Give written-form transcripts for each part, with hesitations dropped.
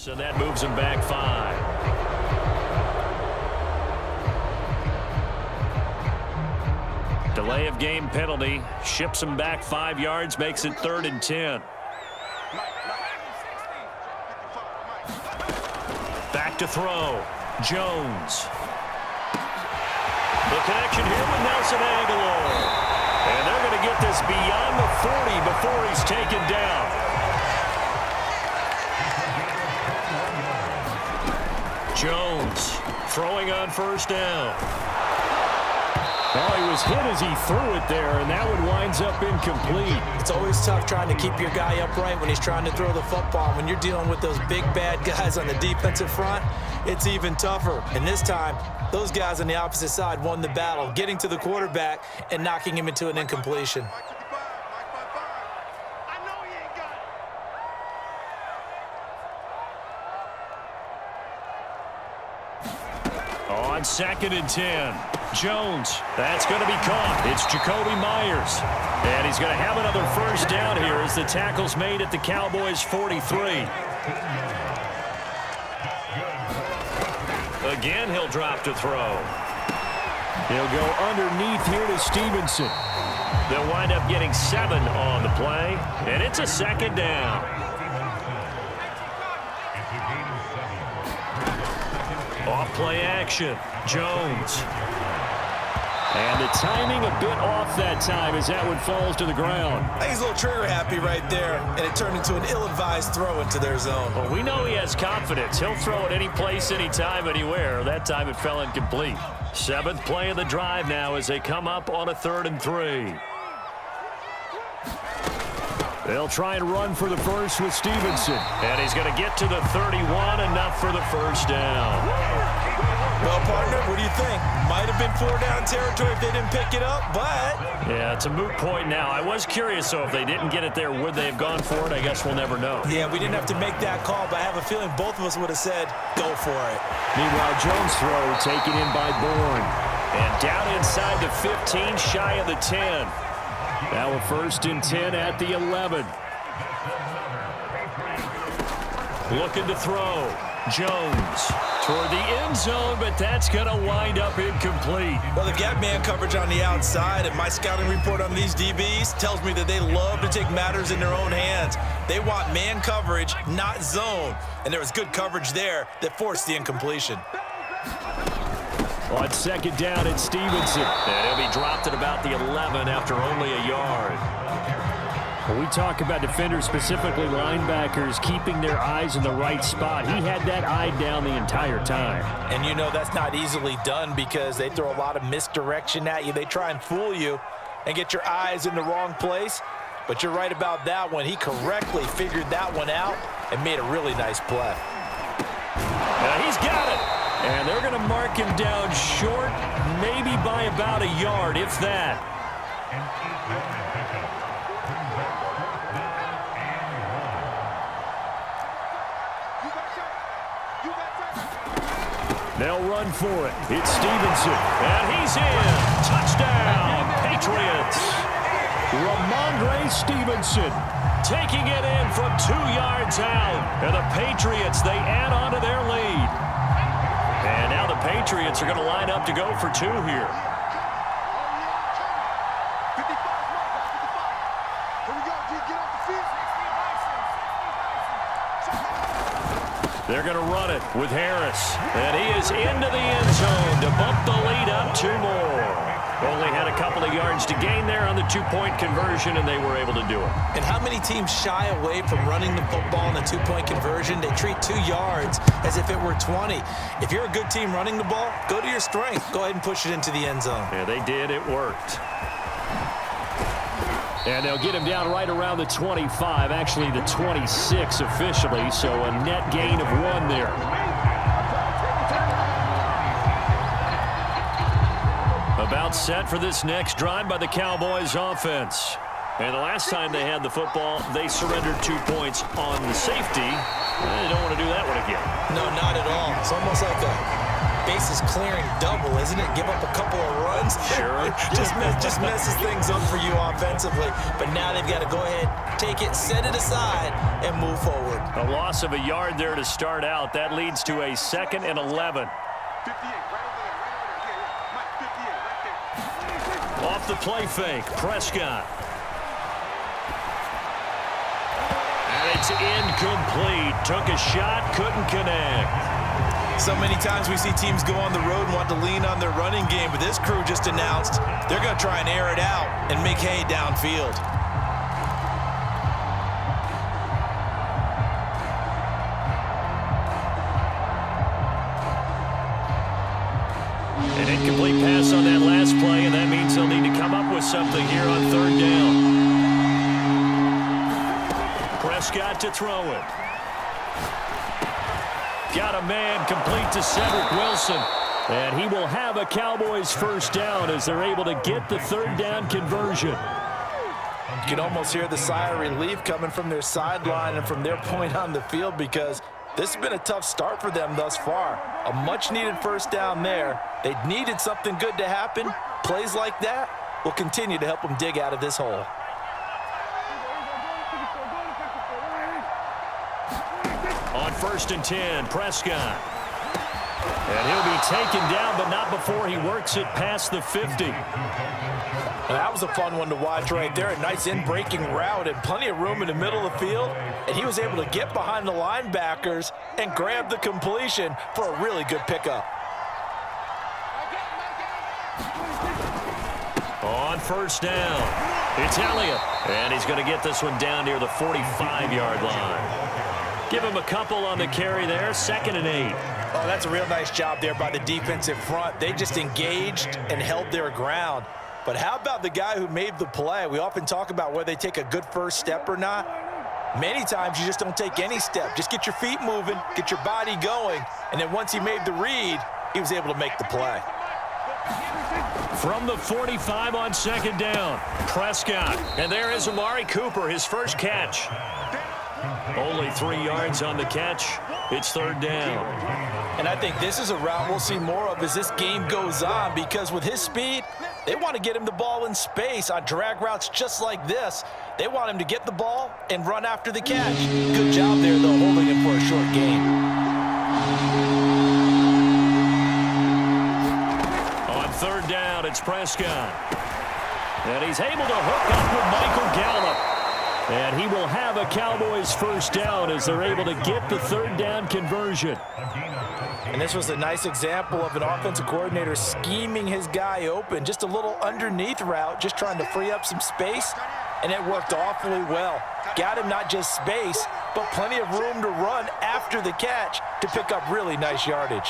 And that moves him back 5. Delay of game penalty ships him back 5 yards, makes it 3rd and 10. Back to throw. Jones. The connection here with Nelson Aguilar. And they're going to get this beyond the 40 before he's taken down. Jones throwing on 1st down. Well, he was hit as he threw it there, and that one winds up incomplete. It's always tough trying to keep your guy upright when he's trying to throw the football. When you're dealing with those big, bad guys on the defensive front, it's even tougher. And this time, those guys on the opposite side won the battle, getting to the quarterback and knocking him into an incompletion. On 2nd and 10, Jones. That's going to be caught. It's Jacoby Myers. And he's going to have another 1st down here as the tackle's made at the Cowboys' 43. Again, he'll drop to throw. He'll go underneath here to Stevenson. They'll wind up getting 7 on the play, and it's a 2nd down. Off play action. Jones. And the timing a bit off that time as that one falls to the ground. I think he's a little trigger happy right there, and it turned into an ill-advised throw into their zone. Well, we know he has confidence. He'll throw it any place, anytime, anywhere. That time it fell incomplete. 7th play of the drive now as they come up on a 3rd and 3. They'll try and run for the first with Stevenson. And he's going to get to the 31, enough for the 1st down. Well, partner, what do you think? Might have been 4-down territory if they didn't pick it up, but... Yeah, it's a moot point now. I was curious, so if they didn't get it there, would they have gone for it? I guess we'll never know. Yeah, we didn't have to make that call, but I have a feeling both of us would have said, go for it. Meanwhile, Jones' throw taken in by Bourne. And down inside the 15, shy of the 10. Now a 1st and 10 at the 11. Looking to throw. Jones toward the end zone, but that's going to wind up incomplete. Well, they've got man coverage on the outside, and my scouting report on these DBs tells me that they love to take matters in their own hands. They want man coverage, not zone. And there was good coverage there that forced the incompletion. On 2nd down, it's Stevenson. And he'll be dropped at about the 11 after only a yard. When we talk about defenders, specifically linebackers, keeping their eyes in the right spot, he had that eye down the entire time. And you know that's not easily done because they throw a lot of misdirection at you. They try and fool you and get your eyes in the wrong place. But you're right about that one. He correctly figured that one out and made a really nice play. He's got it. And they're going to mark him down short, maybe by about a yard, if that. They'll run for it. It's Stevenson. And he's in. Touchdown, Patriots. Ramondre Stevenson taking it in from 2 yards out. And the Patriots, they add on to their lead. And now the Patriots are going to line up to go for 2 here. They're going to run it with Harris. And he is into the end zone to bump the lead up 2 more. Only had a couple of yards to gain there on the 2-point conversion, and they were able to do it. And how many teams shy away from running the football in a 2-point conversion? They treat 2 yards as if it were 20. If you're a good team running the ball, go to your strength. Go ahead and push it into the end zone. Yeah, they did. It worked. And they'll get him down right around the 25, actually the 26 officially, so a net gain of 1 there. About set for this next drive by the Cowboys offense. And the last time they had the football, they surrendered 2 points on the safety. They don't want to do that one again. No, not at all. It's almost like a bases clearing double, isn't it? Give up a couple of runs. Sure. just messes things up for you offensively. But now they've got to go ahead, take it, set it aside, and move forward. A loss of a yard there to start out. That leads to a 2nd and 11. Off the play fake, Prescott. And it's incomplete. Took a shot, couldn't connect. So many times we see teams go on the road and want to lean on their running game, but this crew just announced they're going to try and air it out and make hay downfield. An incomplete pass on that last play, and that means they'll need to come up with something here on 3rd down. Prescott to throw it. Got a man complete to Cedric Wilson. And he will have a Cowboys 1st down as they're able to get the 3rd down conversion. You can almost hear the sigh of relief coming from their sideline and from their point on the field, because this has been a tough start for them thus far. A much-needed 1st down there. They needed something good to happen. Plays like that will continue to help them dig out of this hole. On 1st and 10, Prescott. And he'll be taken down, but not before he works it past the 50. Now, that was a fun one to watch right there. A nice in-breaking route and plenty of room in the middle of the field. And he was able to get behind the linebackers and grab the completion for a really good pickup. On 1st down, it's Elliott. And he's going to get this one down near the 45-yard line. Give him a couple on the carry there, 2nd and 8. Oh, that's a real nice job there by the defensive front. They just engaged and held their ground. But how about the guy who made the play? We often talk about whether they take a good first step or not. Many times you just don't take any step. Just get your feet moving, get your body going, and then once he made the read, he was able to make the play. From the 45 on 2nd down, Prescott. And there is Amari Cooper, his first catch. Only 3 yards on the catch. It's 3rd down. And I think this is a route we'll see more of as this game goes on, because with his speed, they want to get him the ball in space on drag routes just like this. They want him to get the ball and run after the catch. Good job there, though, holding him for a short gain. On 3rd down, it's Prescott. And he's able to hook up with Michael Gallup. And he will have a Cowboys 1st down as they're able to get the 3rd down conversion. And this was a nice example of an offensive coordinator scheming his guy open. Just a little underneath route, just trying to free up some space, and it worked awfully well. Got him not just space, but plenty of room to run after the catch to pick up really nice yardage.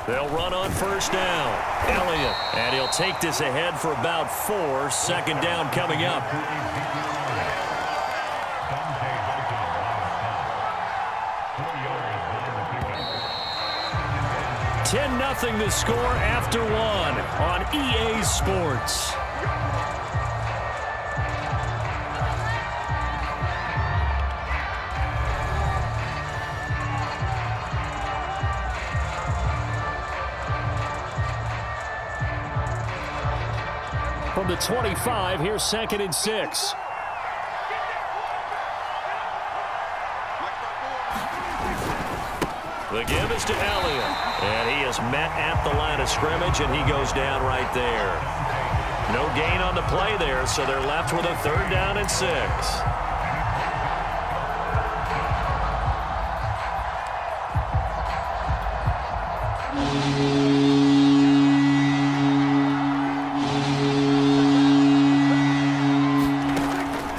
They'll run on 1st down. Elliott. And he'll take this ahead for about 4. 2nd down coming up. $10-0 the score after 1 on EA Sports. From the 25, here's 2nd and 6. The give is to Elliott. And he is met at the line of scrimmage, and he goes down right there. No gain on the play there, so they're left with a 3rd down and 6.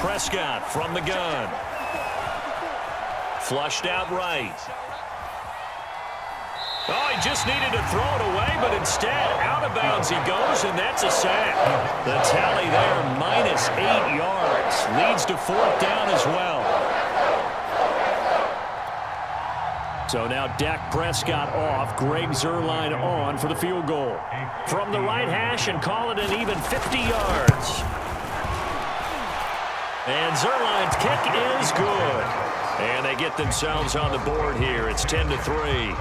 Prescott from the gun. Flushed out right. Oh, he just needed to throw it away, but instead, out of bounds he goes, and that's a sack. The tally there, -8 yards. Leads to 4th down as well. So now Dak Prescott off, Greg Zuerlein on for the field goal. From the right hash and call it an even 50 yards. And Zerline's kick is good. And they get themselves on the board here. It's 10-3.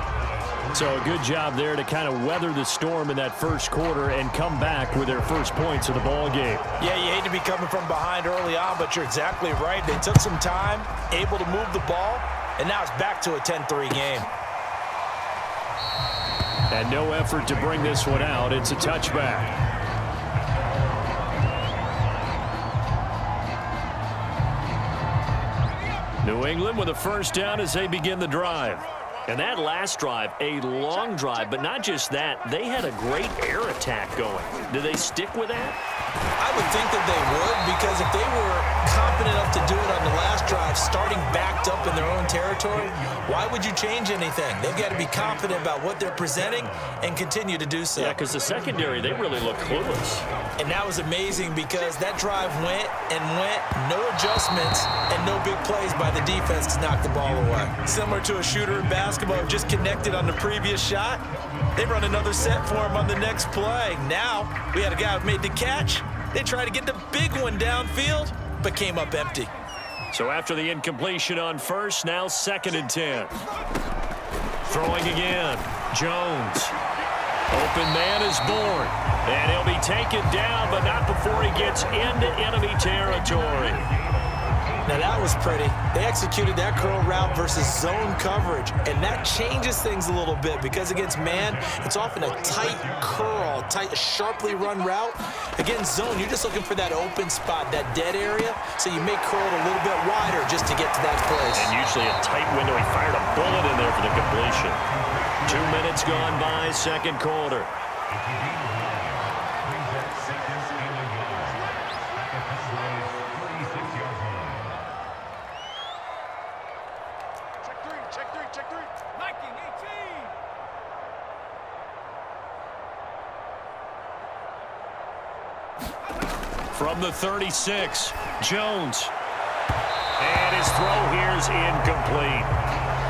So a good job there to kind of weather the storm in that first quarter and come back with their first points of the ball game. Yeah, you hate to be coming from behind early on, but you're exactly right. They took some time, able to move the ball, and now it's back to a 10-3 game. And no effort to bring this one out. It's a touchback. New England with a first down as they begin the drive. And that last drive, a long drive, but not just that. They had a great air attack going. Do they stick with that? I would think that they would, because if they were confident enough to do it on the last drive, starting backed up in their own territory, why would you change anything? They've got to be confident about what they're presenting and continue to do so. Yeah, because the secondary, they really look clueless. And that was amazing because that drive went and went, no adjustments, and no big plays by the defense to knock the ball away. Similar to a shooter in basketball who just connected on the previous shot. They run another set for him on the next play. Now, we had a guy who made the catch. They tried to get the big one downfield, but came up empty. So after the incompletion on first, now 2nd and 10. Throwing again. Jones. Open man is born. And he'll be taken down, but not before he gets into enemy territory. Now that was pretty. They executed that curl route versus zone coverage, and that changes things a little bit because against man, it's often a tight curl, sharply run route. Against zone, you're just looking for that open spot, that dead area, so you may curl it a little bit wider just to get to that place. And usually a tight window. He fired a bullet in there for the completion. 2 minutes gone by, second quarter. From the 36, Jones. And his throw here is incomplete.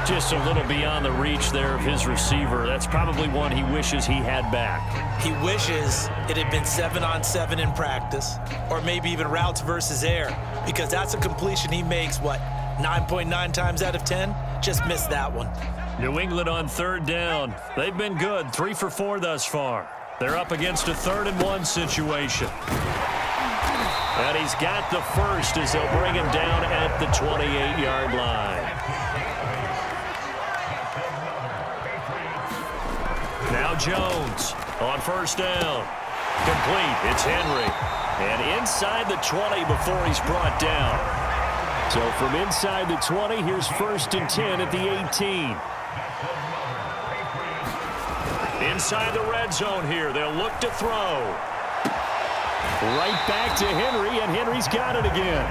Just a little beyond the reach there of his receiver. That's probably one he wishes he had back. He wishes it had been 7-on-7 in practice, or maybe even routes versus air, because that's a completion he makes, 9.9 times out of 10? Just missed that one. New England on 3rd down. They've been good, 3 for 4 thus far. They're up against a 3rd and 1 situation. And he's got the first as they'll bring him down at the 28-yard line. Now Jones on first down. Complete. It's Henry. And inside the 20 before he's brought down. So from inside the 20, here's 1st and 10 at the 18. Inside the red zone here. They'll look to throw. Right back to Henry, and Henry's got it again.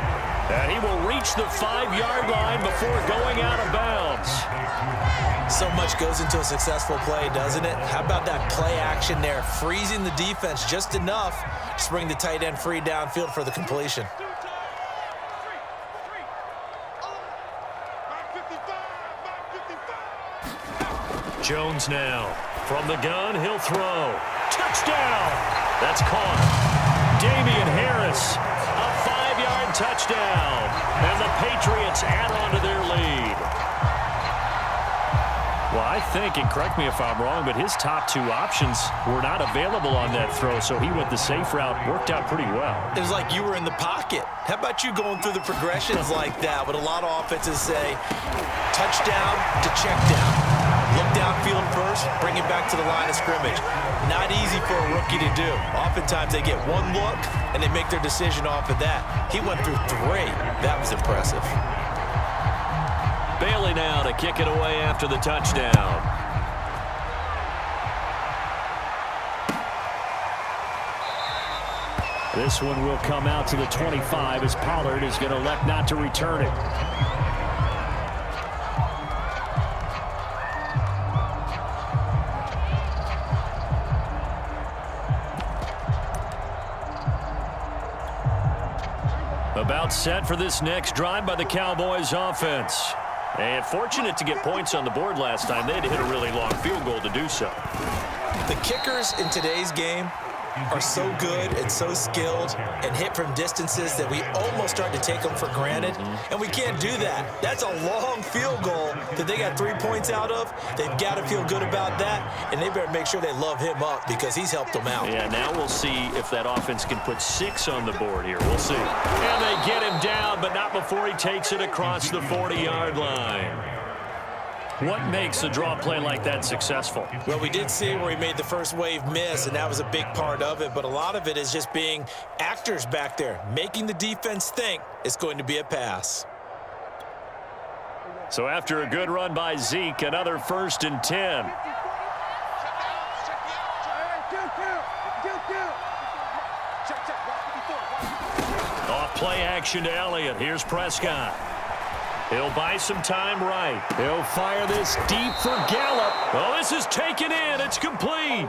And he will reach the 5-yard line before going out of bounds. So much goes into a successful play, doesn't it? How about that play action there, freezing the defense just enough to bring the tight end free downfield for the completion. Jones now. From the gun, he'll throw. Touchdown! That's caught. Damian Harris, a 5-yard touchdown. And the Patriots add on to their lead. Well, I think, and correct me if I'm wrong, but his top 2 options were not available on that throw, so he went the safe route. Worked out pretty well. It was like you were in the pocket. How about you going through the progressions like that? What a lot of offenses say, touchdown to check down. Look downfield first, bring it back to the line of scrimmage. Not easy for a rookie to do. Oftentimes they get one look, and they make their decision off of that. He went through 3. That was impressive. Bailey now to kick it away after the touchdown. This one will come out to the 25 as Pollard is going to elect not to return it. About set for this next drive by the Cowboys offense. And fortunate to get points on the board last time. They had to hit a really long field goal to do so. The kickers in today's game are so good and so skilled and hit from distances that we almost start to take them for granted, and we can't do that. That's a long field goal that they got 3 points out of. They've got to feel good about that, and they better make sure they love him up because he's helped them out. Yeah, now we'll see if that offense can put 6 on the board here. We'll see. And they get him down, but not before he takes it across the 40-yard line. What makes a draw play like that successful? Well, we did see where he made the first wave miss, and that was a big part of it. But a lot of it is just being actors back there, making the defense think it's going to be a pass. So after a good run by Zeke, another 1st and 10. Off play action to Elliott. Here's Prescott. He'll buy some time right. He'll fire this deep for Gallup. Oh, this is taken in. It's complete.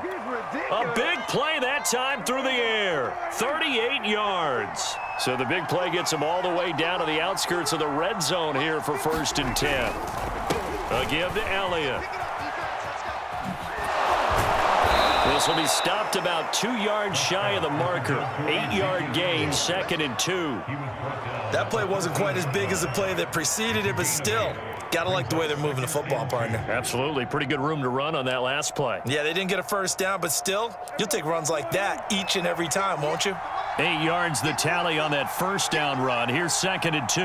A big play that time through the air. 38 yards. So the big play gets him all the way down to the outskirts of the red zone here for 1st and 10. A give to Elliott. This will be stopped about 2 yards shy of the marker. 8-yard gain, 2nd and 2. That play wasn't quite as big as the play that preceded it, but still, gotta like the way they're moving the football, partner. Absolutely. Pretty good room to run on that last play. Yeah, they didn't get a first down, but still, you'll take runs like that each and every time, won't you? 8 yards the tally on that 1st down run. Here's 2nd and 2.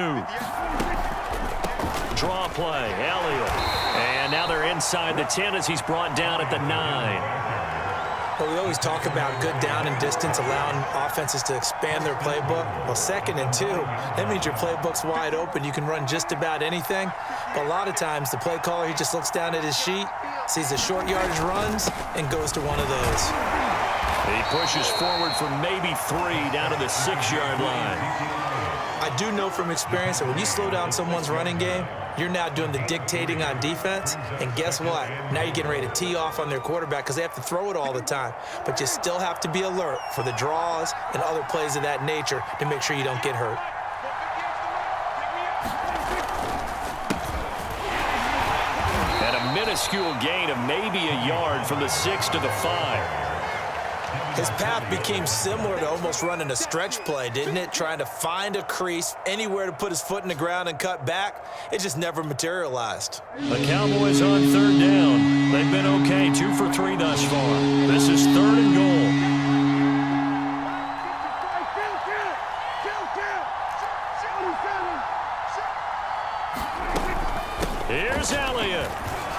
Draw play, Elliott. And now they're inside the 10 as he's brought down at the 9. Well, we always talk about good down and distance, allowing offenses to expand their playbook. Well, 2nd and 2, that means your playbook's wide open. You can run just about anything. But a lot of times, the play caller, he just looks down at his sheet, sees the short yardage runs, and goes to one of those. He pushes forward for maybe 3 down to the 6-yard line. I do know from experience that when you slow down someone's running game, you're now doing the dictating on defense, and guess what? Now you're getting ready to tee off on their quarterback because they have to throw it all the time. But you still have to be alert for the draws and other plays of that nature to make sure you don't get hurt. And a minuscule gain of maybe a yard from the 6 to the 5. His path became similar to almost running a stretch play, didn't it? Trying to find a crease, anywhere to put his foot in the ground and cut back. It just never materialized. The Cowboys on 3rd down. They've been okay, 2 for 3 thus far. This is 3rd and goal. Here's Elliott.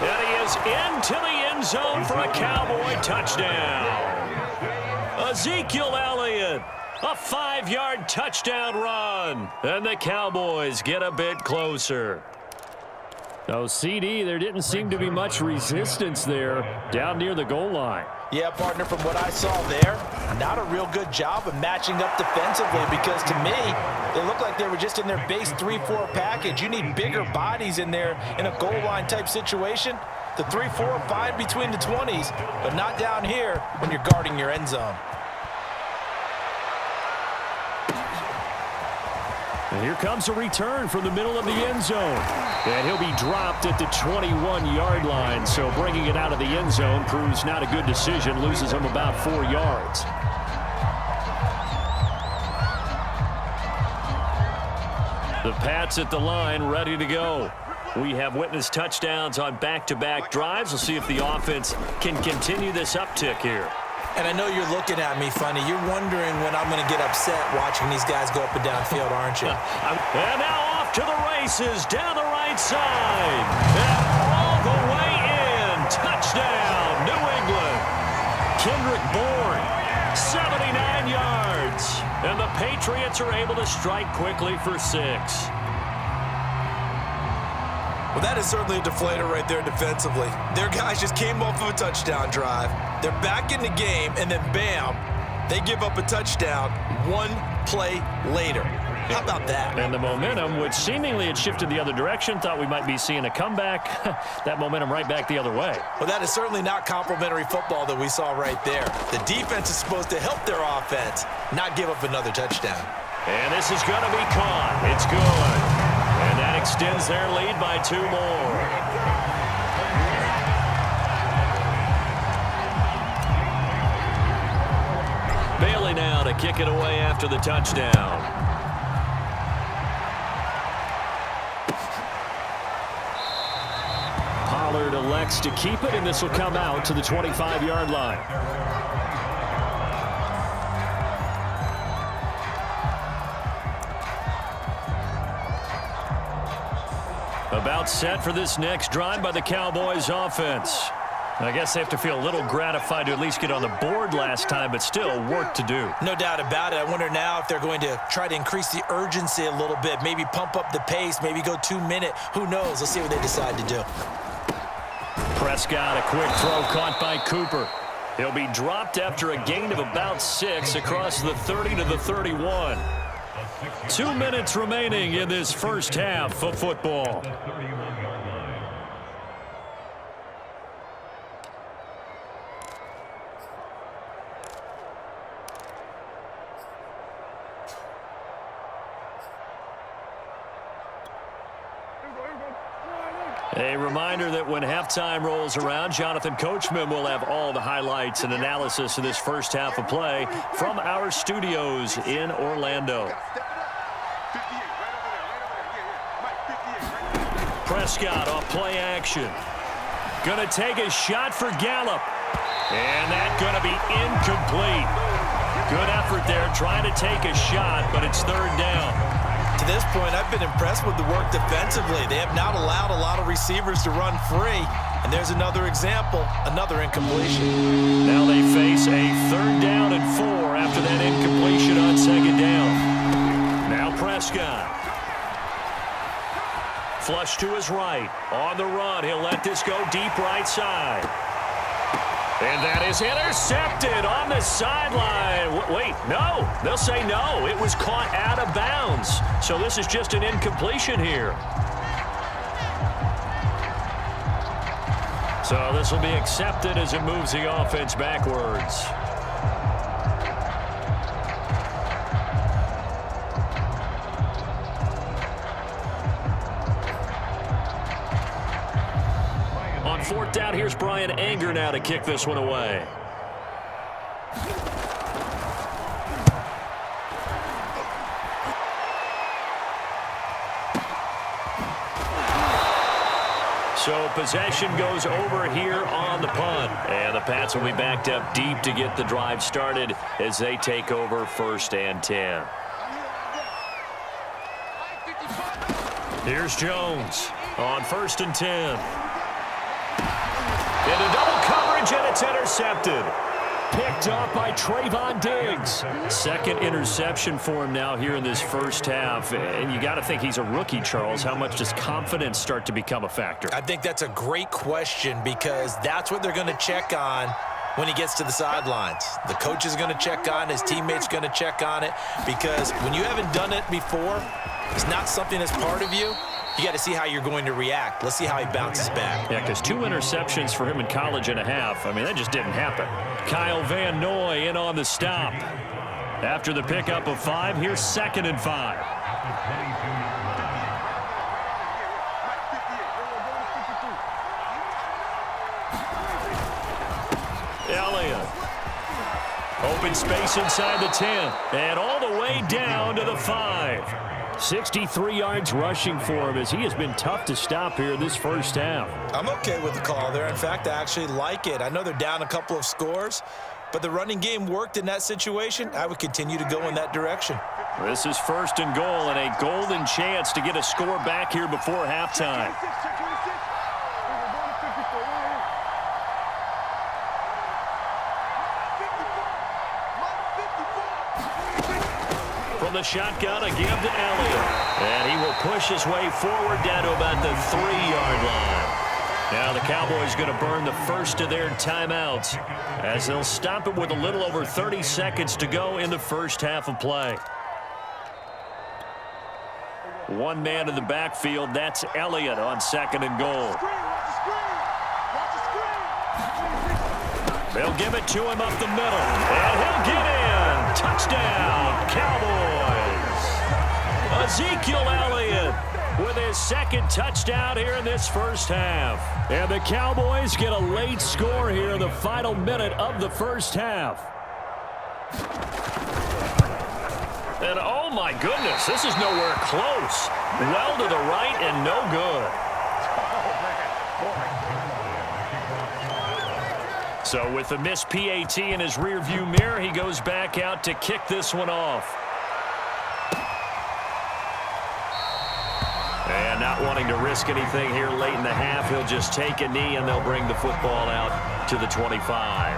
And he is into the end zone for a Cowboy touchdown. Ezekiel Elliott, a 5-yard touchdown run. And the Cowboys get a bit closer. Oh, CD, there didn't seem to be much resistance there down near the goal line. Yeah, partner, from what I saw there, not a real good job of matching up defensively because to me, it looked like they were just in their base 3-4 package. You need bigger bodies in there in a goal line type situation. The 3-4 are fine between the 20s, but not down here when you're guarding your end zone. And here comes a return from the middle of the end zone. And he'll be dropped at the 21-yard line. So bringing it out of the end zone proves not a good decision. Loses him about 4 yards. The Pats at the line, ready to go. We have witnessed touchdowns on back-to-back drives. We'll see if the offense can continue this uptick here. And I know you're looking at me funny. You're wondering when I'm going to get upset watching these guys go up and down field, aren't you? And now off to the races, down the right side. And all the way in. Touchdown, New England. Kendrick Bourne, 79 yards. And the Patriots are able to strike quickly for 6. Well, that is certainly a deflator right there defensively. Their guys just came off of a touchdown drive. They're back in the game, and then bam, they give up a touchdown 1 play later. How about that? And the momentum, which seemingly had shifted the other direction, thought we might be seeing a comeback. That momentum right back the other way. Well, that is certainly not complimentary football that we saw right there. The defense is supposed to help their offense, not give up another touchdown. And this is going to be caught. It's good. And that extends their lead by 2 more. to kick it away after the touchdown. Pollard elects to keep it, and this will come out to the 25-yard line. About set for this next drive by the Cowboys offense. I guess they have to feel a little gratified to at least get on the board last time, but still work to do. No doubt about it. I wonder now if they're going to try to increase the urgency a little bit, maybe pump up the pace, maybe go 2-minute. Who knows? Let's see what they decide to do. Prescott, a quick throw caught by Cooper. He'll be dropped after a gain of about 6 across the 30 to the 31. 2 minutes remaining in this first half of football. A reminder that when halftime rolls around, Jonathan Coachman will have all the highlights and analysis of this first half of play from our studios in Orlando. Prescott off play action. Going to take a shot for Gallup. And that's going to be incomplete. Good effort there trying to take a shot, but it's third down. To this point, I've been impressed with the work defensively. They have not allowed a lot of receivers to run free. And there's another example, another incompletion. Now they face a 3rd down and 4 after that incompletion on 2nd down. Now Prescott. Flush to his right. On the run, he'll let this go deep right side. And that is intercepted on the sideline. Wait, no. They'll say no. It was caught out of bounds. So this is just an incompletion here. So this will be accepted as it moves the offense backwards. On 4th down, here's Brian Anger now to kick this one away. So possession goes over here on the punt. And the Pats will be backed up deep to get the drive started as they take over 1st and 10. Here's Jones on 1st and 10. Into double coverage, and it's intercepted. Picked up by Trayvon Diggs. 2nd interception for him now here in this first half. And you got to think he's a rookie, Charles. How much does confidence start to become a factor? I think that's a great question because that's what they're going to check on when he gets to the sidelines. The coach is going to check on, his teammates going to check on it, because when you haven't done it before, it's not something that's part of you. You got to see how you're going to react. Let's see how he bounces back. Yeah, because 2 interceptions for him in college and a half. I mean, that just didn't happen. Kyle Van Noy in on the stop. After the pickup of 5, here's 2nd and 5. Elliott. Open space inside the 10. And all the way down to the 5. 63 yards rushing for him as he has been tough to stop here in this first half. I'm okay with the call there. In fact, I actually like it. I know they're down a couple of scores, but the running game worked in that situation. I would continue to go in that direction. This is 1st and goal and a golden chance to get a score back here before halftime. From the shotgun, a give to Elliott. And he will push his way forward down to about the 3-yard line. Now the Cowboys going to burn the first of their timeouts as they'll stop it with a little over 30 seconds to go in the first half of play. One man in the backfield, that's Elliott on 2nd and goal. They'll give it to him up the middle, and he'll get in. Touchdown, Cowboys. Ezekiel Elliott with his 2nd touchdown here in this first half. And the Cowboys get a late score here in the final minute of the first half. And oh my goodness, this is nowhere close. Well to the right and no good. So with the missed PAT in his rearview mirror, he goes back out to kick this one off. And not wanting to risk anything here late in the half, he'll just take a knee and they'll bring the football out to the 25.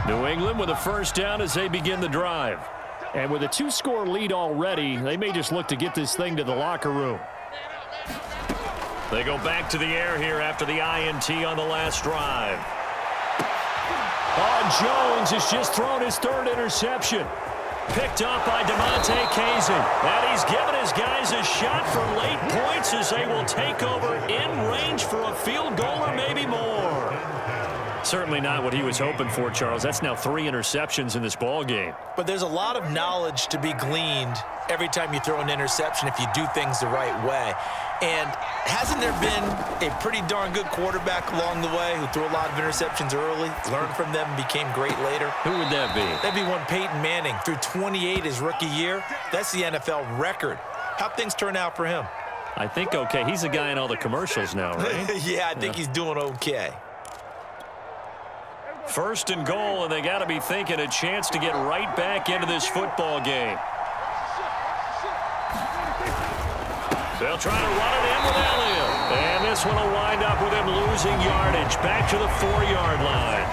New England with a first down as they begin the drive. And with a 2-score lead already, they may just look to get this thing to the locker room. They go back to the air here after the INT on the last drive. Oh, Jones has just thrown his third interception. Picked up by DeMonte Kazin. And he's given his guys a shot for late points as they will take over in range for a field goal or maybe more. Certainly not what he was hoping for, Charles. That's now 3 interceptions in this ball game. But there's a lot of knowledge to be gleaned every time you throw an interception if you do things the right way. And hasn't there been a pretty darn good quarterback along the way who threw a lot of interceptions early, learned from them, and became great later? Who would that be? That'd be one Peyton Manning. Threw 28 his rookie year. That's the NFL record. How'd things turn out for him? I think okay. He's a guy in all the commercials now, right? Yeah, I think he's doing okay. First and goal, and they got to be thinking a chance to get right back into this football game. They'll try to run it in with Elliott. And this one will wind up with him losing yardage back to the 4-yard line.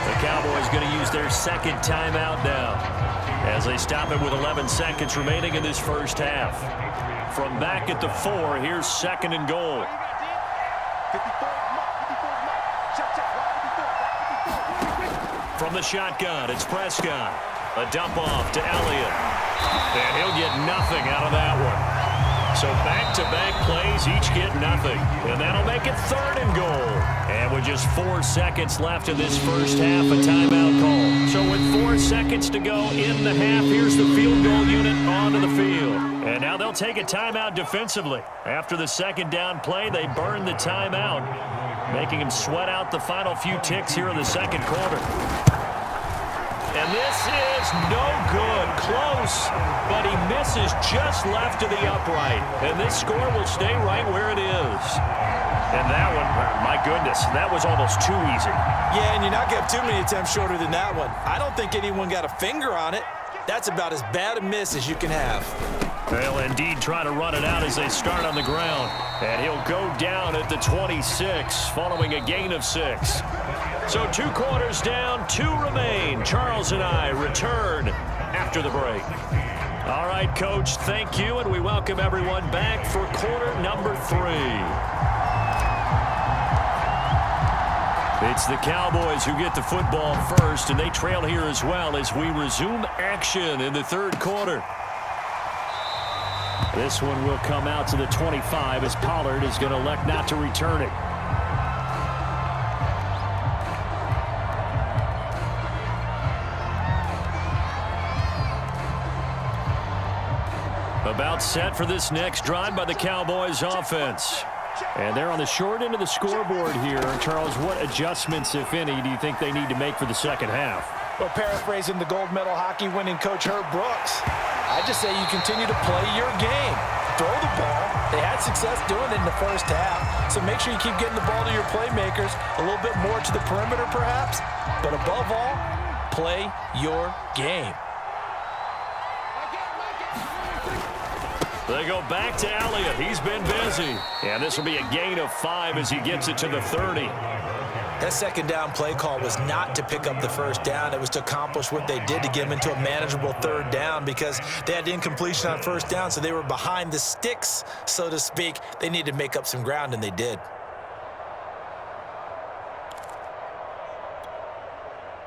The Cowboys going to use their second timeout now as they stop it with 11 seconds remaining in this first half. From back at the 4, here's second and goal. From the shotgun, it's Prescott. A dump off to Elliott. And he'll get nothing out of that one. So back-to-back plays, each get nothing. And that'll make it third and goal. And with just 4 seconds left in this first half, a timeout call. So with 4 seconds to go in the half, here's the field goal unit onto the field. And now they'll take a timeout defensively. After the second down play, they burn the timeout, making him sweat out the final few ticks here in the second quarter. And this is no good. Close, but he misses just left of the upright. And this score will stay right where it is. And that one, my goodness, that was almost too easy. Yeah, and you're not going to have too many attempts shorter than that one. I don't think anyone got a finger on it. That's about as bad a miss as you can have. They'll indeed try to run it out as they start on the ground. And he'll go down at the 26, following a gain of 6. So 2 quarters down, 2 remain. Charles and I return after the break. All right, Coach, thank you, and we welcome everyone back for quarter number 3. It's the Cowboys who get the football first, and they trail here as well as we resume action in the third quarter. This one will come out to the 25 as Pollard is going to elect not to return it. About set for this next drive by the Cowboys offense. And they're on the short end of the scoreboard here. Charles, what adjustments, if any, do you think they need to make for the second half? Well, paraphrasing the gold medal hockey winning coach Herb Brooks, I just say you continue to play your game. Throw the ball. They had success doing it in the first half, so make sure you keep getting the ball to your playmakers, a little bit more to the perimeter perhaps, but above all, play your game. They go back to Elliott. He's been busy. And this will be a gain of 5 as he gets it to the 30. That second down play call was not to pick up the first down. It was to accomplish what they did to get them into a manageable third down because they had incompletion on first down, so they were behind the sticks, so to speak. They needed to make up some ground, and they did.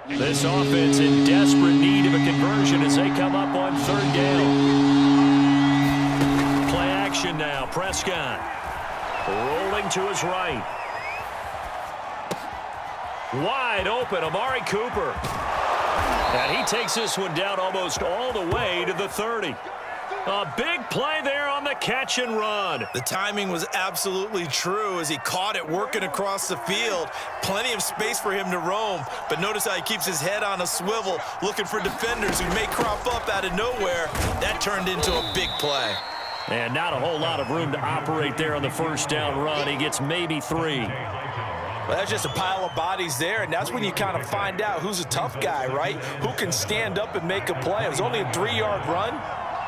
This offense in desperate need of a conversion as they come up on third down. Play action now. Prescott rolling to his right. Wide open, Amari Cooper. And he takes this one down almost all the way to the 30. A big play there on the catch and run. The timing was absolutely true as he caught it working across the field. Plenty of space for him to roam, but notice how he keeps his head on a swivel looking for defenders who may crop up out of nowhere. That turned into a big play. And not a whole lot of room to operate there on the first down run. He gets maybe 3. Well, that's just a pile of bodies there, and that's when you kind of find out who's a tough guy, right? Who can stand up and make a play. It was only a 3-yard run.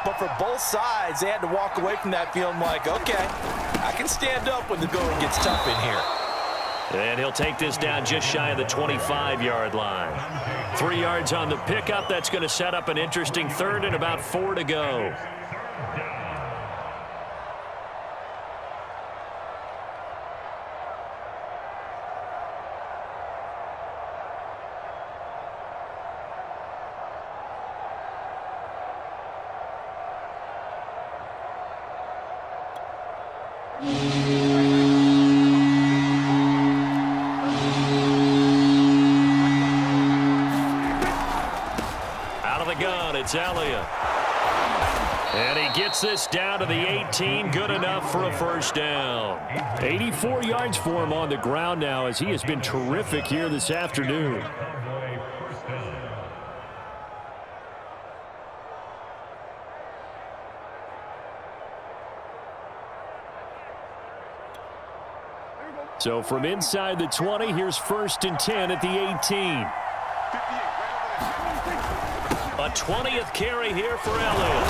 But for both sides, they had to walk away from that feeling like, okay, I can stand up when the going gets tough in here. And he'll take this down just shy of the 25-yard line. 3 yards on the pickup. That's going to set up an interesting third and about 4 to go. Out of the gun, it's Elliott. And he gets this down to the 18, good enough for a first down. 84 yards for him on the ground now as he has been terrific here this afternoon. So from inside the 20, here's 1st and 10 at the 18. A 20th carry here for Elliott.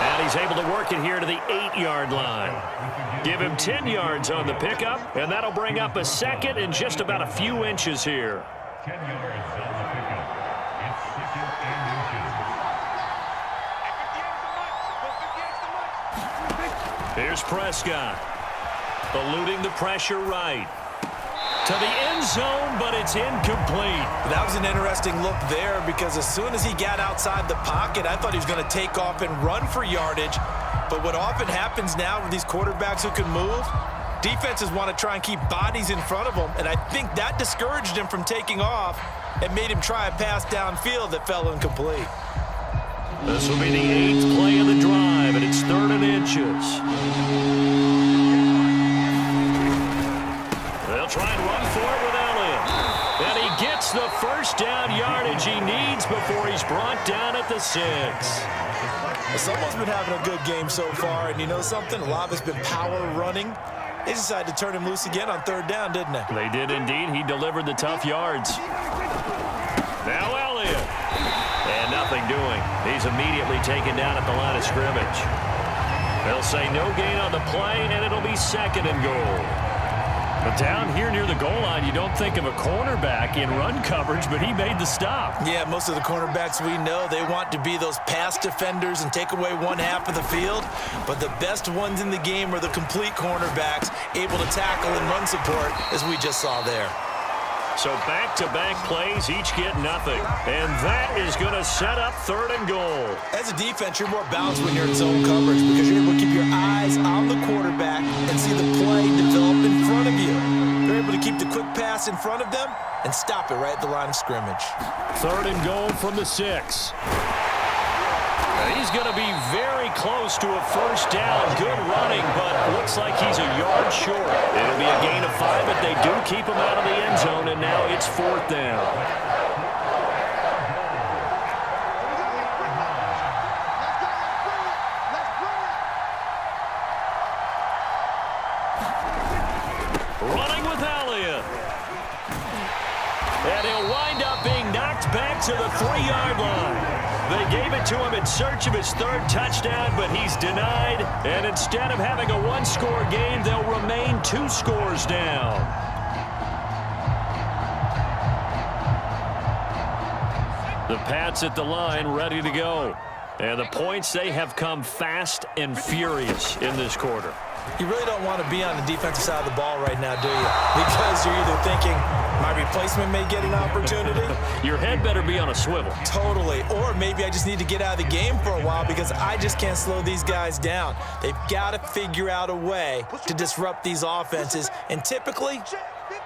And he's able to work it here to the 8-yard line. Give him 10 yards on the pickup, and that'll bring up a second and just about a few inches here. Here's Prescott. Eluding the pressure right. To the end zone, but it's incomplete. That was an interesting look there because as soon as he got outside the pocket, I thought he was going to take off and run for yardage. But what often happens now with these quarterbacks who can move, defenses want to try and keep bodies in front of them, and I think that discouraged him from taking off and made him try a pass downfield that fell incomplete. This will be the 8th play of the drive, and it's 3rd and inches. They'll try and run for it with Elliott. And he gets the first down yardage he needs before he's brought down at the 6. Someone's been having a good game so far, and you know something? A lot of it's been power running. They decided to turn him loose again on 3rd down, didn't they? They did indeed. He delivered the tough yards. Now Elliott. And nothing doing. He's immediately taken down at the line of scrimmage. They'll say no gain on the play, and it'll be 2nd and goal. But down here near the goal line, you don't think of a cornerback in run coverage, but he made the stop. Yeah, most of the cornerbacks we know, they want to be those pass defenders and take away one half of the field. But the best ones in the game are the complete cornerbacks, able to tackle and run support, as we just saw there. So back-to-back plays, each get nothing. And that is going to set up 3rd and goal. As a defense, you're more balanced when you're in zone coverage because you're able to keep your eyes on the quarterback and see the play develop in front of you. You're able to keep the quick pass in front of them and stop it right at the line of scrimmage. 3rd and goal from the 6. He's going to be very close to a first down. Good running, but looks like he's a yard short. It'll be a gain of 5, but they do keep him out of the end zone, and now it's 4th down. Running with Elliott. And he'll wind up being knocked back to the 3-yard line. They gave it to him in search of his 3rd touchdown, but he's denied. And instead of having a 1-score game, they'll remain 2 scores down. The Pats at the line, ready to go. And the points, they have come fast and furious in this quarter. You really don't want to be on the defensive side of the ball right now, do you? Because you're either thinking, my replacement may get an opportunity. Your head better be on a swivel. Totally. Or maybe I just need to get out of the game for a while because I just can't slow these guys down. They've got to figure out a way to disrupt these offenses. And typically,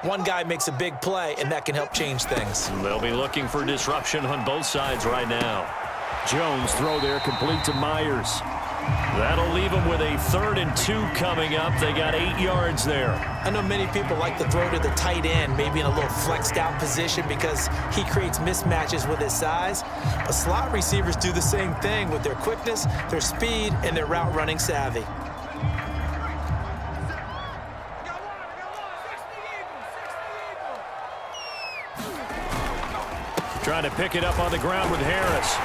one guy makes a big play, and that can help change things. They'll be looking for disruption on both sides right now. Jones throw there complete to Myers. That'll leave them with a 3rd and 2 coming up. They got 8 yards there. I know many people like to throw to the tight end, maybe in a little flexed out position because he creates mismatches with his size. But slot receivers do the same thing with their quickness, their speed, and their route running savvy. Trying to pick it up on the ground with Harris.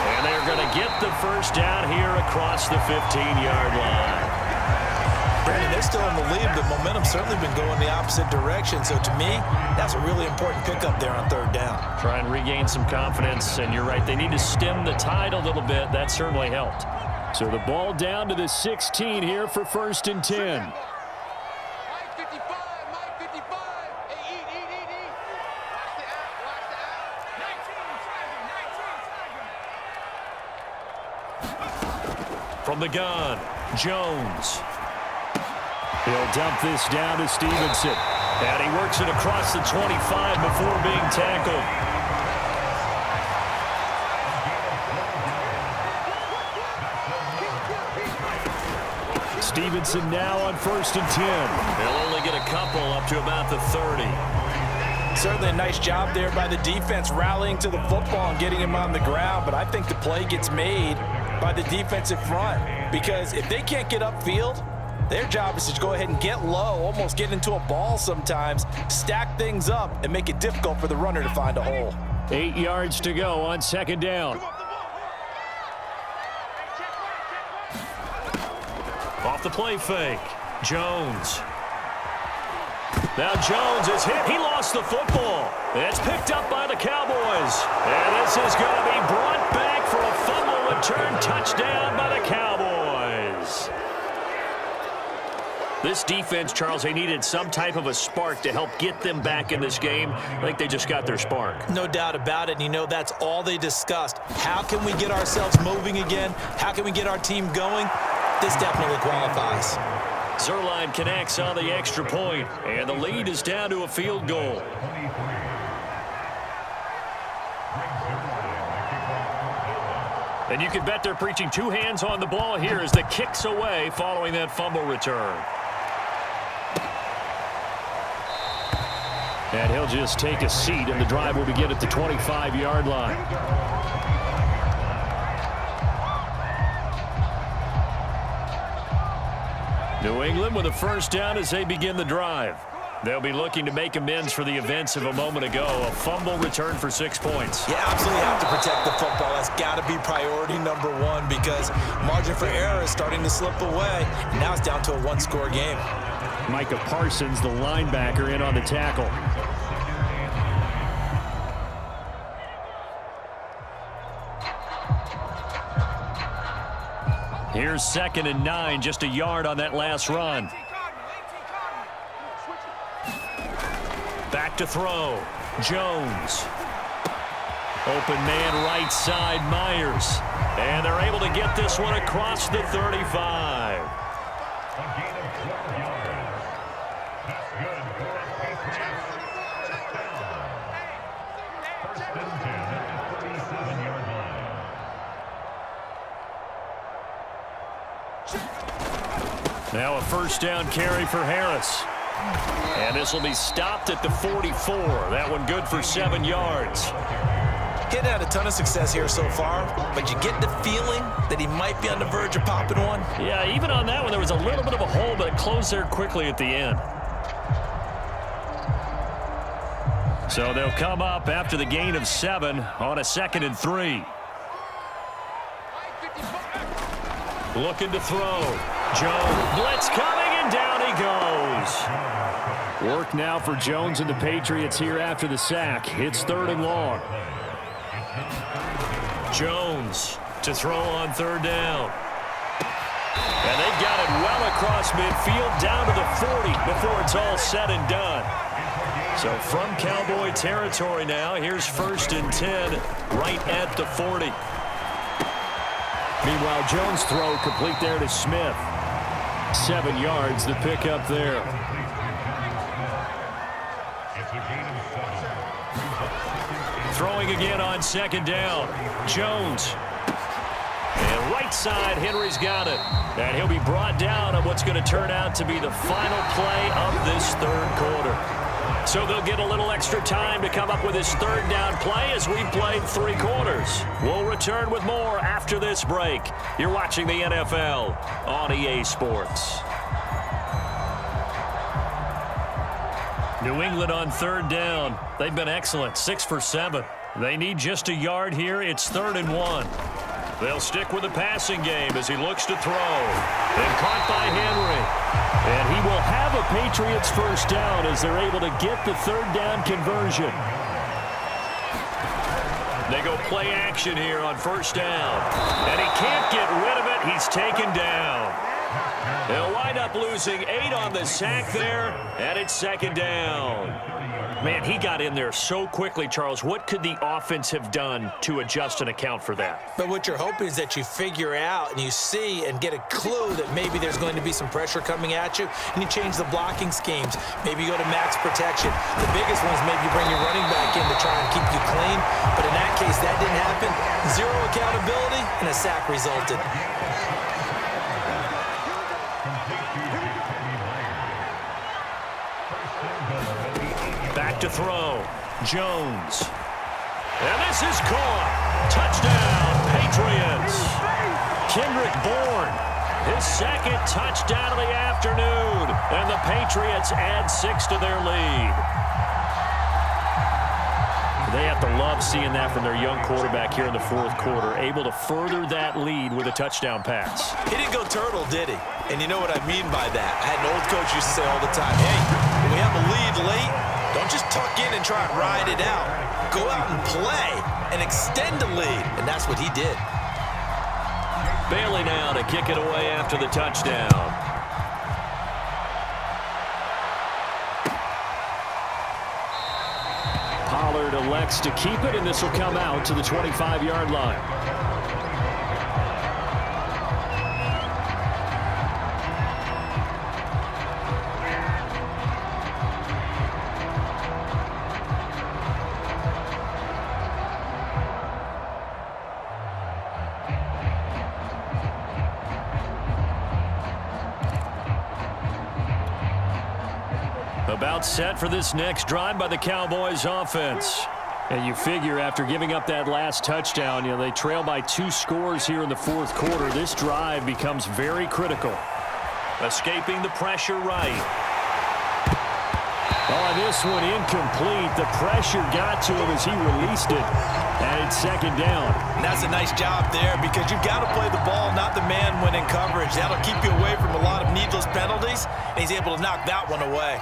And they're going to get the first down here across the 15-yard line. Brandon, they're still in the lead, but momentum's certainly been going the opposite direction. So to me, that's a really important pickup there on 3rd down. Try and regain some confidence, and you're right. They need to stem the tide a little bit. That certainly helped. So the ball down to the 16 here for 1st and 10. From the gun, Jones. He'll dump this down to Stevenson. And he works it across the 25 before being tackled. Stevenson now on 1st and 10. They'll only get a couple up to about the 30. Certainly a nice job there by the defense rallying to the football and getting him on the ground, but I think the play gets made by the defensive front, because if they can't get upfield, their job is to go ahead and get low, almost get into a ball sometimes, stack things up, and make it difficult for the runner to find a hole. 8 yards to go on 2nd down. Off the play fake, Jones. Now Jones is hit. He lost the football. It's picked up by the Cowboys. And this is going to be brought back for a fumble return touchdown by the Cowboys. This defense, Charles, they needed some type of a spark to help get them back in this game. I think they just got their spark. No doubt about it. And you know, that's all they discussed. How can we get ourselves moving again? How can we get our team going? This definitely qualifies. Zerline connects on the extra point, and the lead is down to a field goal. And you can bet they're preaching 2 hands on the ball here as the kick's away following that fumble return. And he'll just take a seat, and the drive will begin at the 25-yard line. New England with a first down as they begin the drive. They'll be looking to make amends for the events of a moment ago. A fumble return for 6 points. You absolutely have to protect the football. That's got to be priority number 1 because margin for error is starting to slip away. And now it's down to a 1-score game. Micah Parsons, the linebacker, in on the tackle. Here's 2nd and 9, just a yard on that last run. Back to throw. Jones. Open man right side, Myers. And they're able to get this one across the 35. Now a first down carry for Harris. And this will be stopped at the 44. That one good for 7 yards. He'd had a ton of success here so far, but you get the feeling that he might be on the verge of popping one. Yeah, even on that one, there was a little bit of a hole, but it closed there quickly at the end. So they'll come up after the gain of 7 on a 2nd and 3. Looking to throw. Jones, blitz coming, and down he goes. Work now for Jones and the Patriots here after the sack. It's 3rd and long. Jones to throw on 3rd down. And they've got it well across midfield down to the 40 before it's all said and done. So from Cowboy territory now, here's 1st and 10 right at the 40. Meanwhile, Jones' throw complete there to Smith. 7 yards, the pickup there. Throwing again on 2nd down. Jones. And right side. Henry's got it. And he'll be brought down on what's going to turn out to be the final play of this third quarter. So they'll get a little extra time to come up with his third down play as we've played 3 quarters. We'll return with more after this break. You're watching the NFL on EA Sports. New England on third down. They've been excellent, 6 for 7. They need just a yard here. It's 3rd and 1. They'll stick with the passing game as he looks to throw. And caught by Henry. And he will have a Patriots first down as they're able to get the third down conversion. They go play action here on first down. And he can't get rid of it. He's taken down. They'll wind up losing 8 on the sack there, and it's 2nd down. Man, he got in there so quickly, Charles. What could the offense have done to adjust and account for that? But what you're hoping is that you figure out and you see and get a clue that maybe there's going to be some pressure coming at you, and you change the blocking schemes. Maybe you go to max protection. The biggest one is maybe you bring your running back in to try and keep you clean. But in that case, that didn't happen. 0 accountability, and a sack resulted. Back to throw. Jones. And this is caught. Touchdown, Patriots. Kendrick Bourne, his 2nd touchdown of the afternoon. And the Patriots add 6 to their lead. They have to love seeing that from their young quarterback here in the 4th quarter, able to further that lead with a touchdown pass. He didn't go turtle, did he? And you know what I mean by that. I had an old coach used to say all the time, hey, when we have a lead late, don't just tuck in and try and ride it out. Go out and play and extend the lead. And that's what he did. Bailey now to kick it away after the touchdown. Pollard elects to keep it, and this will come out to the 25-yard line. About set for this next drive by the Cowboys offense. And you figure after giving up that last touchdown, they trail by 2 scores here in the 4th quarter. This drive becomes very critical. Escaping the pressure right. Oh, this one incomplete. The pressure got to him as he released it. And it's 2nd down. And that's a nice job there because you've got to play the ball, not the man when in coverage. That'll keep you away from a lot of needless penalties. And he's able to knock that one away.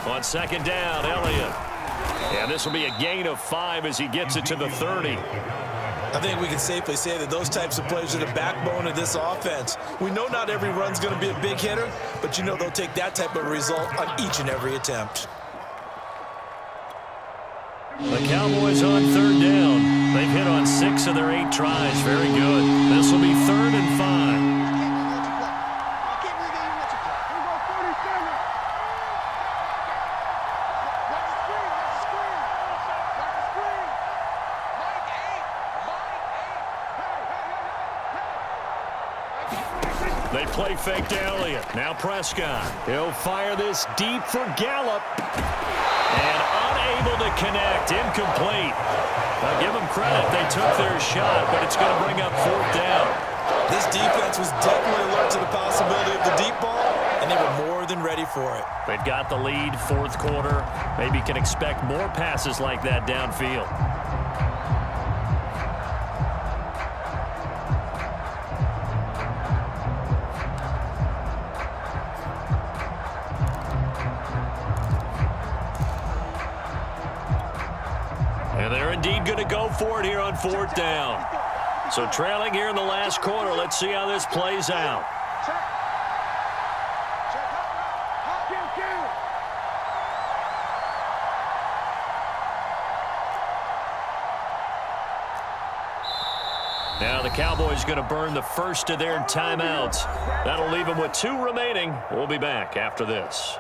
On 2nd down, Elliott. And this will be a gain of 5 as he gets it to the 30. I think we can safely say that those types of plays are the backbone of this offense. We know not every run's going to be a big hitter, but they'll take that type of result on each and every attempt. The Cowboys on 3rd down. They've hit on 6 of their 8 tries. Very good. This will be 3rd and 5. They play fake to Elliott. Now Prescott. He'll fire this deep for Gallup. And unable to connect. Incomplete. I'll give them credit. They took their shot, but it's going to bring up 4th down. This defense was definitely alert to the possibility of the deep ball, and they were more than ready for it. They've got the lead, 4th quarter. Maybe can expect more passes like that downfield. And they're indeed going to go for it here on 4th down. So trailing here in the last quarter. Let's see how this plays out. Now the Cowboys going to burn the first of their timeouts. That'll leave them with 2 remaining. We'll be back after this.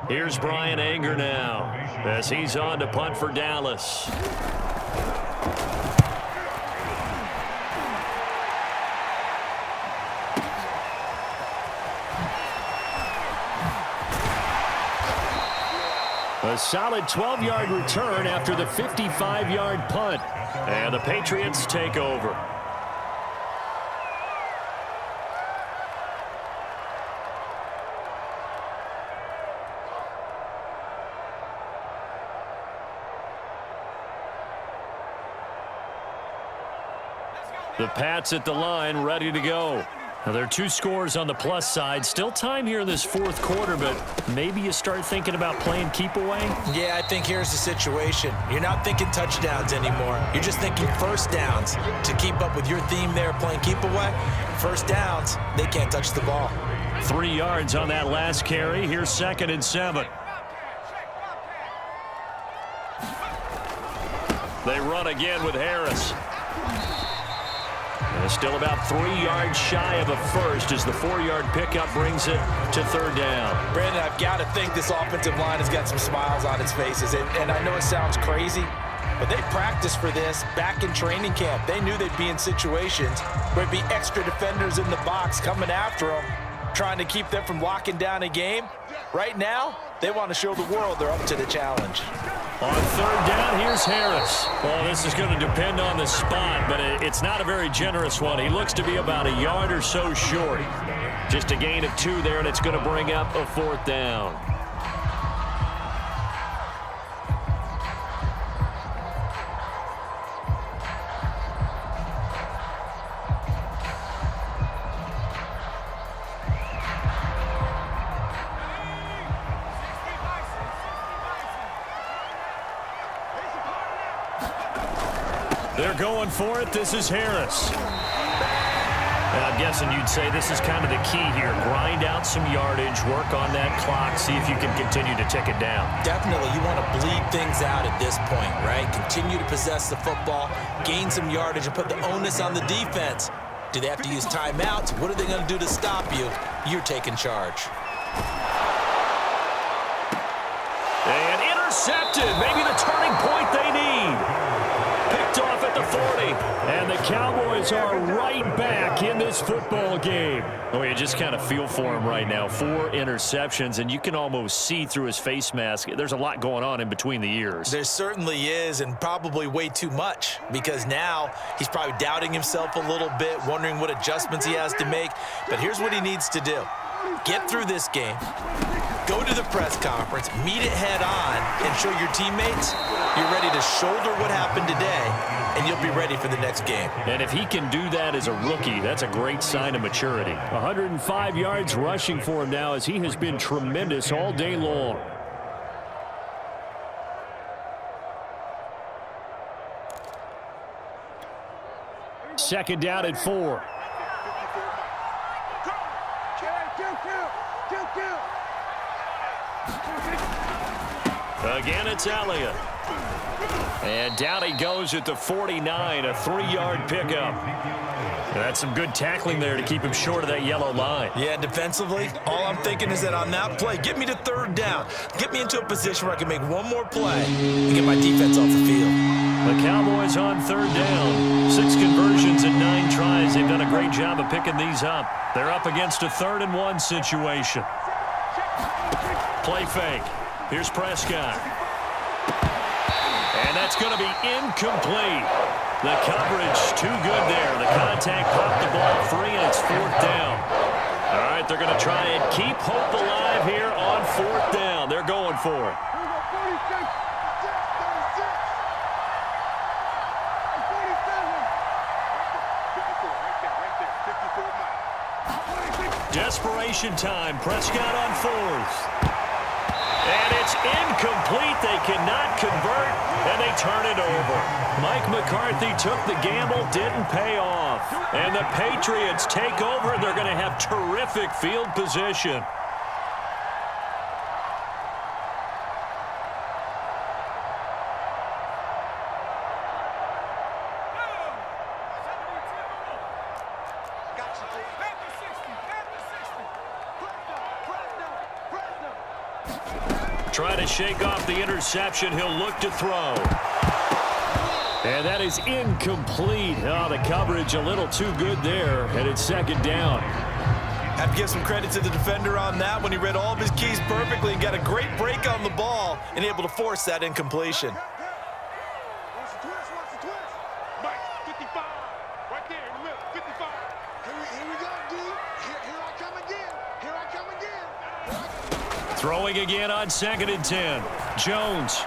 Here's Brian Anger now as he's on to punt for Dallas. A solid 12-yard return after the 55-yard punt. And the Patriots take over. The Pats at the line, ready to go. Now, there are 2 scores on the plus side. Still time here in this fourth quarter, but maybe you start thinking about playing keep away? Yeah, I think here's the situation. You're not thinking touchdowns anymore. You're just thinking first downs. To keep up with your theme there, playing keep away, first downs, they can't touch the ball. 3 yards on that last carry. Here's 2nd and 7. They run again with Harris. And still about 3 yards shy of a first as the 4-yard pickup brings it to 3rd down. Brandon, I've got to think this offensive line has got some smiles on its faces. And I know it sounds crazy, but they practiced for this back in training camp. They knew they'd be in situations where there'd be extra defenders in the box coming after them, trying to keep them from locking down a game. Right now, they want to show the world they're up to the challenge. On 3rd down, here's Harris. Well, this is going to depend on the spot, but it's not a very generous one. He looks to be about a yard or so short. Just a gain of 2 there, and it's going to bring up a 4th down. They're going for it. This is Harris. And I'm guessing you'd say this is kind of the key here. Grind out some yardage, work on that clock, see if you can continue to tick it down. Definitely. You want to bleed things out at this point, right? Continue to possess the football, gain some yardage, and put the onus on the defense. Do they have to use timeouts? What are they going to do to stop you? You're taking charge. And intercepted. Maybe the turning point they need. Picked off at the 40. And the Cowboys are right back in this football game. Oh, you just kind of feel for him right now. 4 interceptions, and you can almost see through his face mask. There's a lot going on in between the ears. There certainly is, and probably way too much, because now he's probably doubting himself a little bit, wondering what adjustments he has to make. But here's what he needs to do. Get through this game. Go to the press conference, meet it head on, and show your teammates you're ready to shoulder what happened today, and you'll be ready for the next game. And if he can do that as a rookie, that's a great sign of maturity. 105 yards rushing for him now as he has been tremendous all day long. Second down at 4. Again, it's Elliott. And down he goes at the 49, a 3-yard pickup. That's some good tackling there to keep him short of that yellow line. Yeah, defensively, all I'm thinking is that on that play, get me to 3rd down. Get me into a position where I can make one more play and get my defense off the field. The Cowboys on 3rd down. 6 conversions and 9 tries. They've done a great job of picking these up. They're up against a 3rd and 1 situation. Play fake. Here's Prescott. And that's going to be incomplete. The coverage too good there. The contact popped the ball free, and it's 4th down. All right, they're going to try and keep hope alive here on 4th down. They're going for it. Desperation time. Prescott on 4th. And it's incomplete. They cannot convert, and they turn it over. Mike McCarthy took the gamble, didn't pay off. And the Patriots take over. They're going to have terrific field position. Trying to shake off the interception. He'll look to throw. And that is incomplete. Oh, the coverage a little too good there, and it's second down. Have to give some credit to the defender on that when he read all of his keys perfectly and got a great break on the ball and able to force that incompletion. Watch the twist, watch the twist. Mike, 55. Right there in the middle, 55. Here we go, D. Here I come again. Here I come again. Throwing again on 2nd and 10. Jones.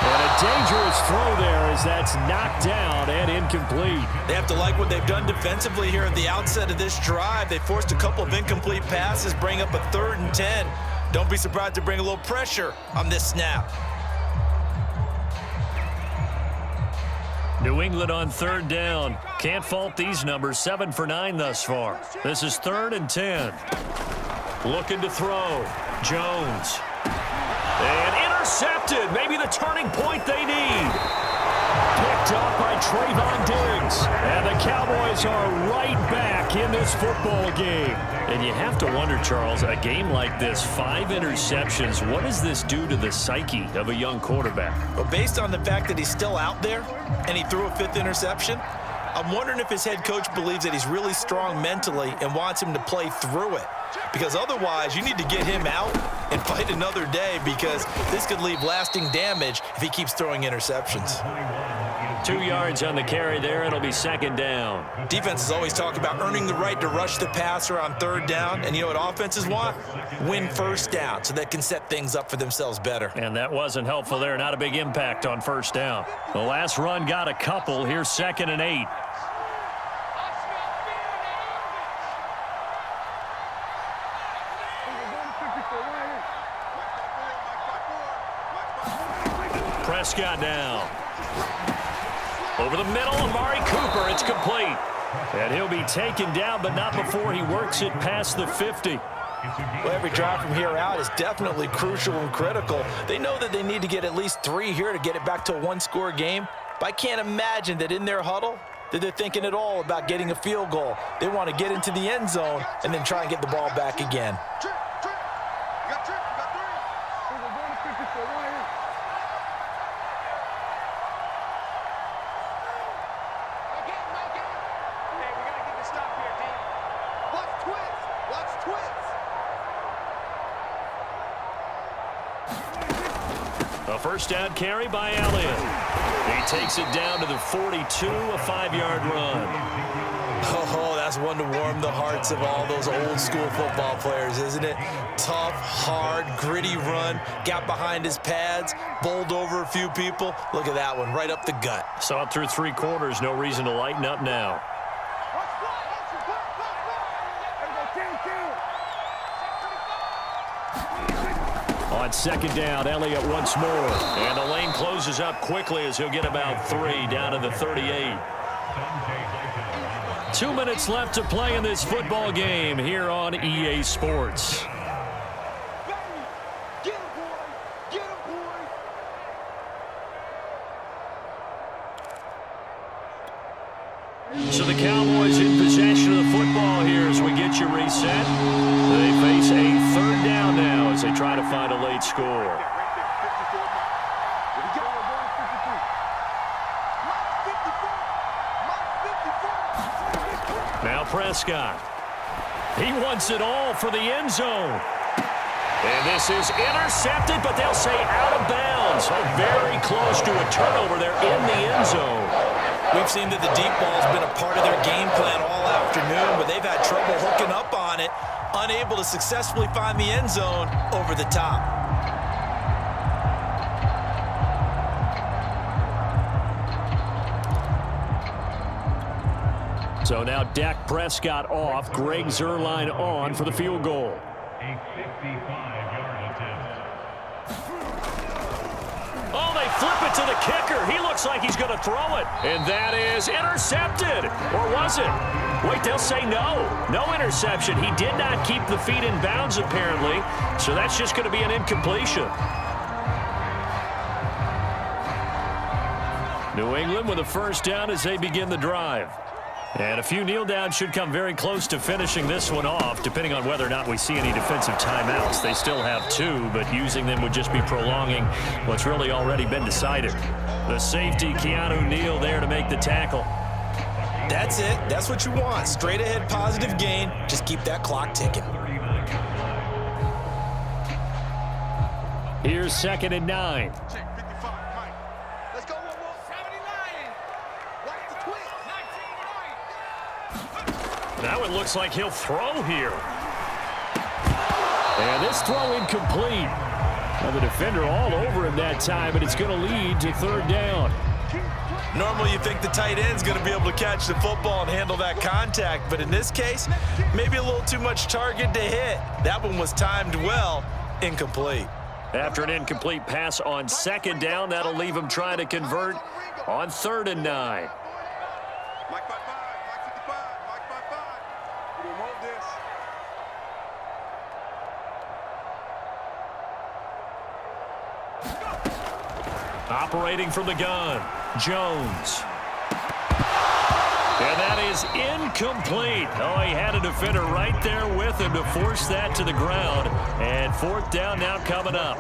And a dangerous throw there as that's knocked down and incomplete. They have to like what they've done defensively here at the outset of this drive. They forced a couple of incomplete passes, bring up a 3rd and 10. Don't be surprised to bring a little pressure on this snap. New England on 3rd down. Can't fault these numbers. 7 for 9 thus far. This is 3rd and 10. Looking to throw. Jones. And intercepted. Maybe the turning point they need. Picked up by Trayvon Diggs. And the Cowboys are right back in this football game. And you have to wonder, Charles, a game like this, 5 interceptions, what does this do to the psyche of a young quarterback? But based on the fact that he's still out there and he threw a 5th interception, I'm wondering if his head coach believes that he's really strong mentally and wants him to play through it. Because otherwise, you need to get him out and fight another day because this could leave lasting damage if he keeps throwing interceptions. 2 yards on the carry there. It'll be 2nd down. Defenses always talk about earning the right to rush the passer on 3rd down. And you know what offenses want? Win 1st down so they can set things up for themselves better. And that wasn't helpful there. Not a big impact on 1st down. The last run got a couple. Here's 2nd and 8. Prescott down. Over the middle, Amari Cooper. It's complete. And he'll be taken down, but not before he works it past the 50. Well, every drive from here out is definitely crucial and critical. They know that they need to get at least 3 here to get it back to a 1-score game. But I can't imagine that in their huddle that they're thinking at all about getting a field goal. They want to get into the end zone and then try and get the ball back again. A 1st down carry by Elliott. He takes it down to the 42, a 5-yard run. Oh, that's one to warm the hearts of all those old school football players, isn't it? Tough, hard, gritty run. Got behind his pads, bowled over a few people. Look at that one, right up the gut. Saw it through 3 quarters. No reason to lighten up now. On 2nd down, Elliott once more. And the lane closes up quickly as he'll get about 3 down to the 38. 2 minutes left to play in this football game here on EA Sports. So the Cowboys in possession of the football here as we get you reset. They face a 3rd down now as they try to find a late score. Now Prescott. He wants it all for the end zone. And this is intercepted, but they'll say out of bounds. Oh, very close to a turnover there in the end zone. We've seen that the deep ball has been a part of their game plan all afternoon, but they've had trouble hooking up on it, unable to successfully find the end zone over the top. So now Dak Prescott off, Greg Zuerlein on for the field goal. A 55-yard attempt. Oh, they flip it to the kicker. He looks like he's going to throw it. And that is intercepted. Or was it? Wait, they'll say no. No interception. He did not keep the feet in bounds, apparently. So that's just going to be an incompletion. New England with a 1st down as they begin the drive. And a few kneel downs should come very close to finishing this one off, depending on whether or not we see any defensive timeouts. They still have 2, but using them would just be prolonging what's really already been decided. The safety, Keanu Neal, there to make the tackle. That's it. That's what you want. Straight ahead positive gain. Just keep that clock ticking. Here's 2nd and 9. Check 55, Mike. Let's go, 79. Watch the twist. Now it looks like he'll throw here. And this throw incomplete. Now the defender all over him that time, but it's going to lead to 3rd down. Normally you think the tight end's going to be able to catch the football and handle that contact, but in this case, maybe a little too much target to hit. That one was timed well, incomplete. After an incomplete pass on 2nd down, that'll leave him trying to convert on 3rd and 9. Mike 55, Mike 55, Mike 55. We don't want this. Operating from the gun, Jones. And that is incomplete. Oh, he had a defender right there with him to force that to the ground. And 4th down now coming up.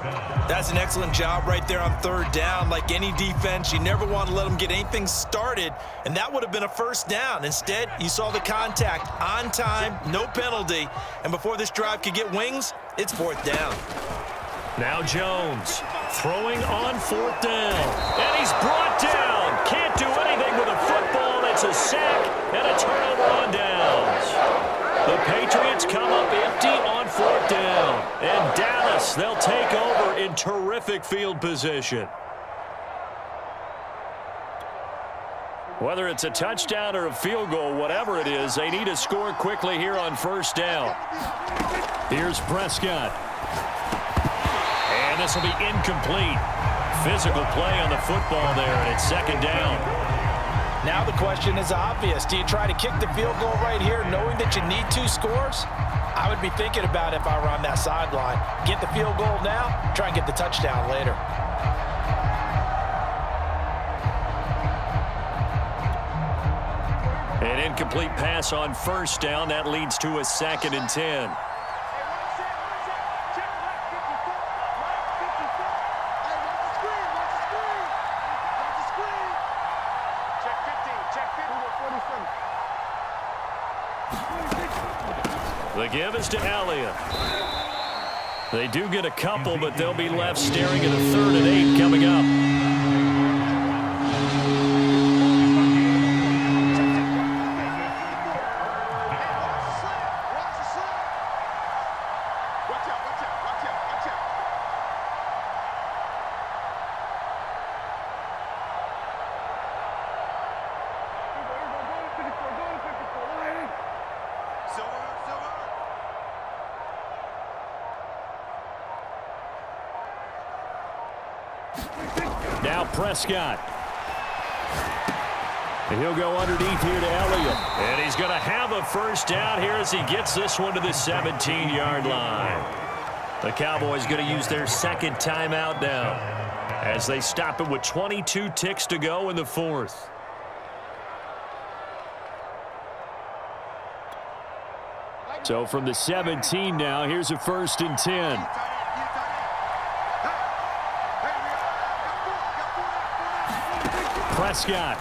That's an excellent job right there on 3rd down. Like any defense, you never want to let them get anything started, and that would have been a 1st down. Instead, you saw the contact on time, no penalty, and before this drive could get wings, it's 4th down. Now Jones throwing on 4th down. And he's brought down. Can't do anything with a football. It's a sack and a turnover on downs. The Patriots come up empty on 4th down. And Dallas, they'll take over in terrific field position. Whether it's a touchdown or a field goal, whatever it is, they need to score quickly here on 1st down. Here's Prescott. And this will be incomplete. Physical play on the football there, and it's 2nd down. Now the question is obvious. Do you try to kick the field goal right here knowing that you need 2 scores? I would be thinking about it if I were on that sideline. Get the field goal now, try and get the touchdown later. An incomplete pass on 1st down. That leads to a 2nd and 10. The give is to Elliott. They do get a couple, but they'll be left staring at a 3rd and 8 coming up. Now Prescott. And he'll go underneath here to Elliott. And he's going to have a 1st down here as he gets this one to the 17-yard line. The Cowboys going to use their 2nd timeout now as they stop it with 22 ticks to go in the 4th. So from the 17 now, here's a 1st and 10. Prescott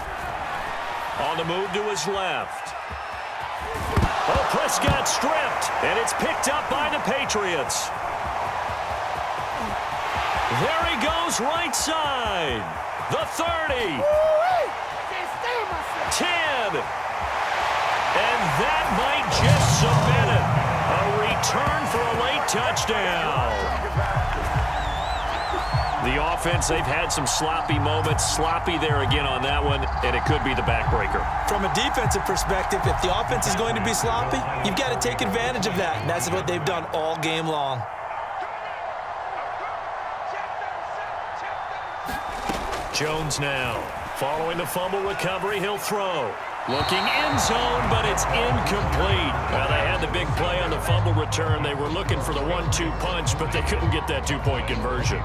on the move to his left. Oh, Prescott stripped, and it's picked up by the Patriots. There he goes right side. The 30. 10. And that might just submit it. A return for a late touchdown. The offense, they've had some sloppy moments. Sloppy there again on that one, and it could be the backbreaker. From a defensive perspective, if the offense is going to be sloppy, you've got to take advantage of that, and that's what they've done all game long. Jones now. Following the fumble recovery, he'll throw. Looking end zone, but it's incomplete. Well, they had the big play on the fumble return. They were looking for the 1-2 punch, but they couldn't get that 2-point conversion.